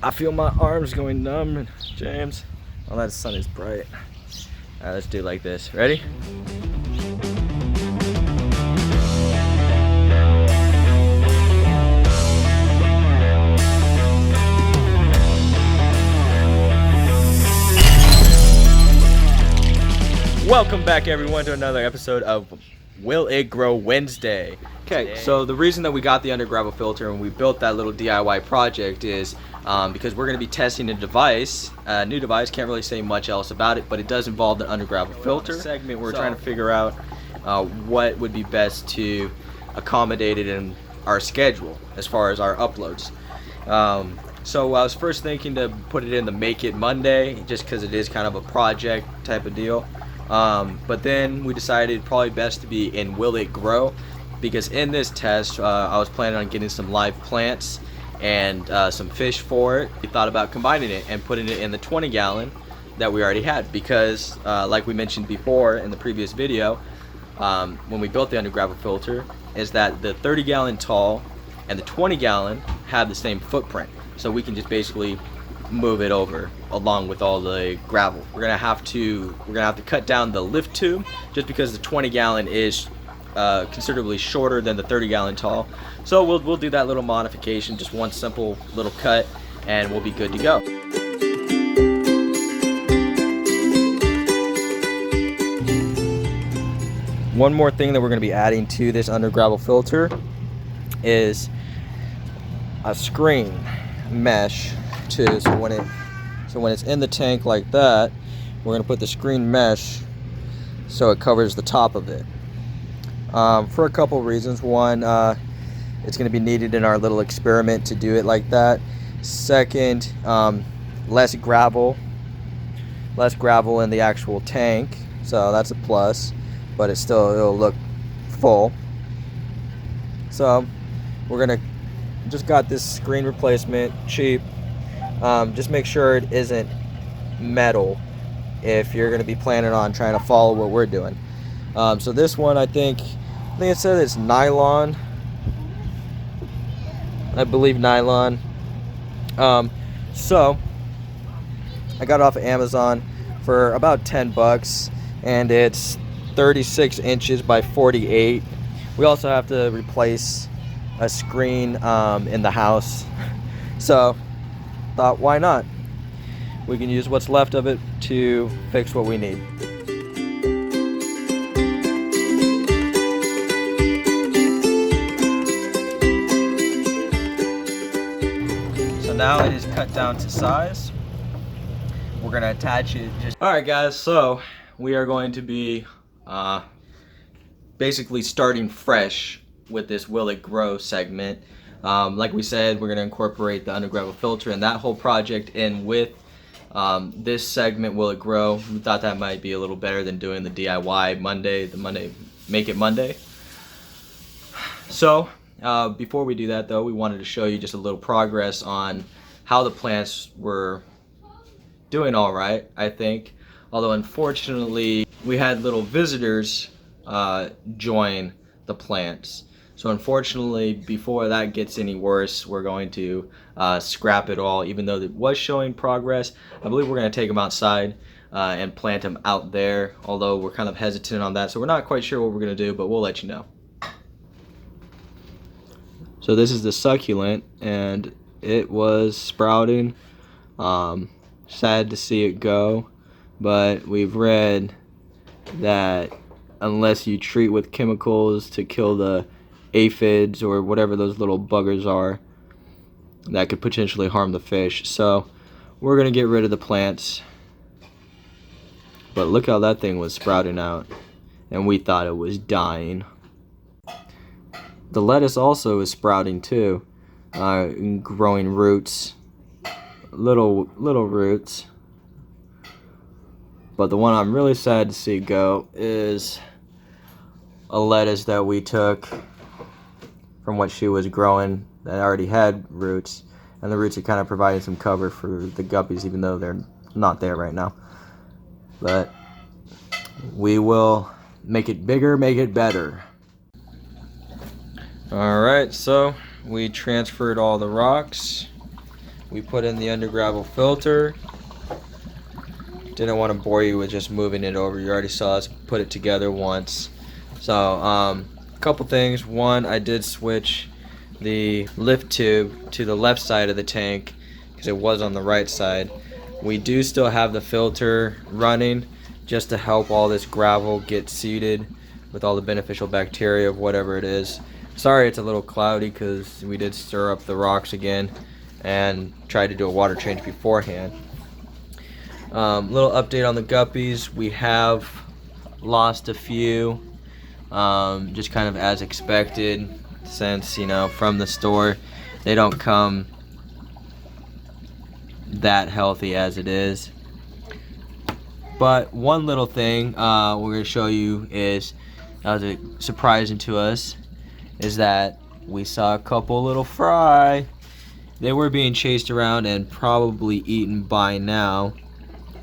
I feel my arms going numb, James. Oh, that sun is bright. All right, let's do it like this. Ready? Welcome back, everyone, to another episode of Will It Grow Wednesday. Okay, so the reason that we got the under gravel filter and we built that little DIY project is because we're going to be testing a device, a new device. Can't really say much else about it, but it does involve the under gravel filter segment. We're trying to figure out what would be best to accommodate it in our schedule as far as our uploads. So I was first thinking to put it in the Make It Monday, just because it is kind of a project type of deal. But then we decided probably best to be in Will It Grow, because in this test I was planning on getting some live plants and some fish for it. We thought about combining it and putting it in the 20 gallon that we already had, because like we mentioned before in the previous video, when we built the under gravel filter, is that the 30 gallon tall and the 20 gallon have the same footprint, so we can just basically move it over along with all the gravel. We're gonna have to cut down the lift tube, just because the 20 gallon is considerably shorter than the 30 gallon tall. So we'll do that little modification, just one simple little cut, and we'll be good to go. One more thing that we're going to be adding to this under gravel filter is a screen mesh too. So when it's in the tank like that, we're going to put the screen mesh so it covers the top of it. For a couple reasons. One, it's going to be needed in our little experiment to do it like that. Second, less gravel in the actual tank, so that's a plus, but it'll look full. So we're gonna just got this screen replacement, cheap. Just make sure it isn't metal if you're going to be planning on trying to follow what we're doing. So this one, I think it said it's nylon. I believe nylon. So I got it off of Amazon for about $10, and it's 36 inches by 48. We also have to replace a screen in the house, so thought, why not? We can use what's left of it to fix what we need. So now it is cut down to size. We're gonna attach it. All right, guys. So we are going to be basically starting fresh with this Will It Grow segment. Like we said, we're going to incorporate the under gravel filter and that whole project in with this segment, Will It Grow. We thought that might be a little better than doing the DIY Monday, the Monday Make It Monday. So before we do that though, we wanted to show you just a little progress on how the plants were doing all right, I think. Although unfortunately we had little visitors join the plants. So unfortunately, before that gets any worse, we're going to scrap it all, even though it was showing progress. I believe we're going to take them outside and plant them out there, although we're kind of hesitant on that. So we're not quite sure what we're going to do, but we'll let you know. So this is the succulent, and it was sprouting. Sad to see it go, but we've read that unless you treat with chemicals to kill the aphids or whatever those little buggers are, that could potentially harm the fish. So we're gonna get rid of the plants. But look how that thing was sprouting out, and we thought it was dying. The lettuce also is sprouting too, growing roots, little roots. But the one I'm really sad to see go is a lettuce that we took from what she was growing that already had roots, and the roots are kind of providing some cover for the guppies, even though they're not there right now. But we will make it bigger, make it better. Alright, so we transferred all the rocks we put in the under gravel filter. Didn't want to bore you with just moving it over. You already saw us put it together once. So a couple things. One, I did switch the lift tube to the left side of the tank because it was on the right side. We do still have the filter running just to help all this gravel get seeded with all the beneficial bacteria of whatever it is. Sorry it's a little cloudy because we did stir up the rocks again and tried to do a water change beforehand. Little update on the guppies. We have lost a few, just kind of as expected, since, you know, from the store they don't come that healthy as it is. But one little thing we're going to show you is, that was surprising to us, is that we saw a couple little fry. They were being chased around and probably eaten by now,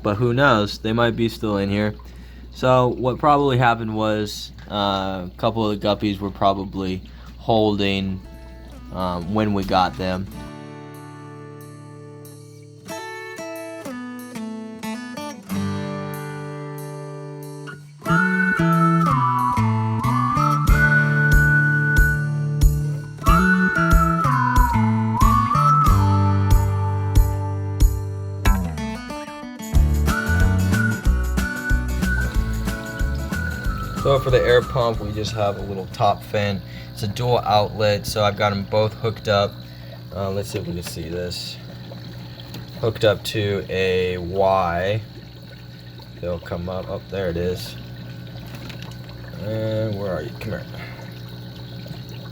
but who knows, they might be still in here. So what probably happened was a couple of the guppies were probably holding when we got them. So for the air pump, we just have a little top fin. It's a dual outlet, so I've got them both hooked up. Let's see if we can see this. Hooked up to a Y. They'll come up. Oh, there it is. And where are you? Come here.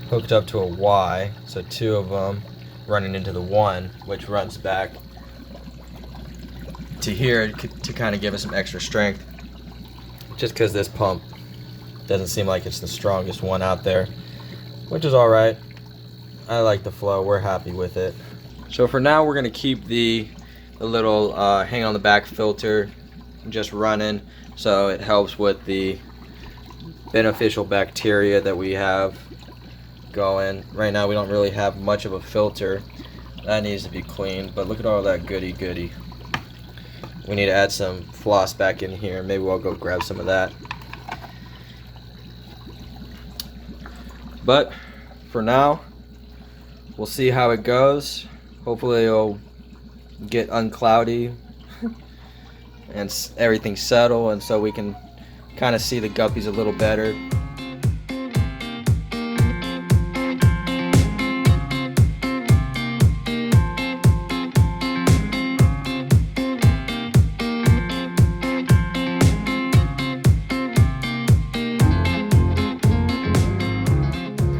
Hooked up to a Y, so two of them running into the one, which runs back to here to kind of give us some extra strength. Just because this pump doesn't seem like it's the strongest one out there, which is alright. I like the flow, we're happy with it. So for now we're going to keep the little hang on the back filter just running, so it helps with the beneficial bacteria that we have going. Right now we don't really have much of a filter. That needs to be cleaned, but look at all that goody. We need to add some floss back in here. Maybe we'll go grab some of that. But for now, we'll see how it goes. Hopefully it'll get uncloudy and everything settle, and so we can kind of see the guppies a little better.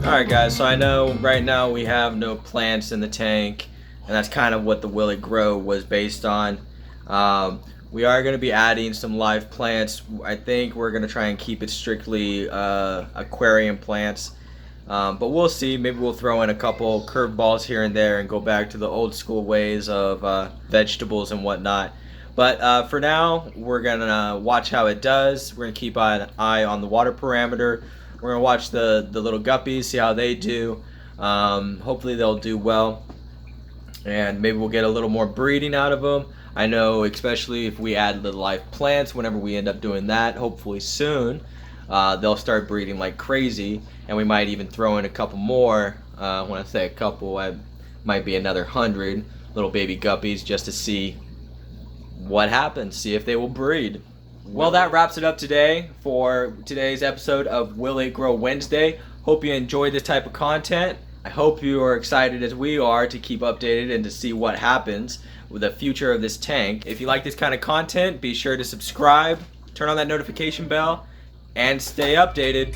Alright guys, so I know right now we have no plants in the tank, and that's kind of what the Will It Grow was based on. We are going to be adding some live plants. I think we're going to try and keep it strictly aquarium plants, but we'll see. Maybe we'll throw in a couple curveballs here and there and go back to the old school ways of vegetables and whatnot. But for now, we're going to watch how it does. We're going to keep an eye on the water parameter. We're going to watch the little guppies, see how they do. Hopefully they'll do well, and maybe we'll get a little more breeding out of them. I know, especially if we add the live plants, whenever we end up doing that, hopefully soon, they'll start breeding like crazy, and we might even throw in a couple more. When I say a couple, I might be another 100 little baby guppies just to see what happens, see if they will breed. Well, that wraps it up today for today's episode of Will It Grow Wednesday. Hope you enjoyed this type of content. I hope you are excited as we are to keep updated and to see what happens with the future of this tank. If you like this kind of content, be sure to subscribe, turn on that notification bell, and stay updated.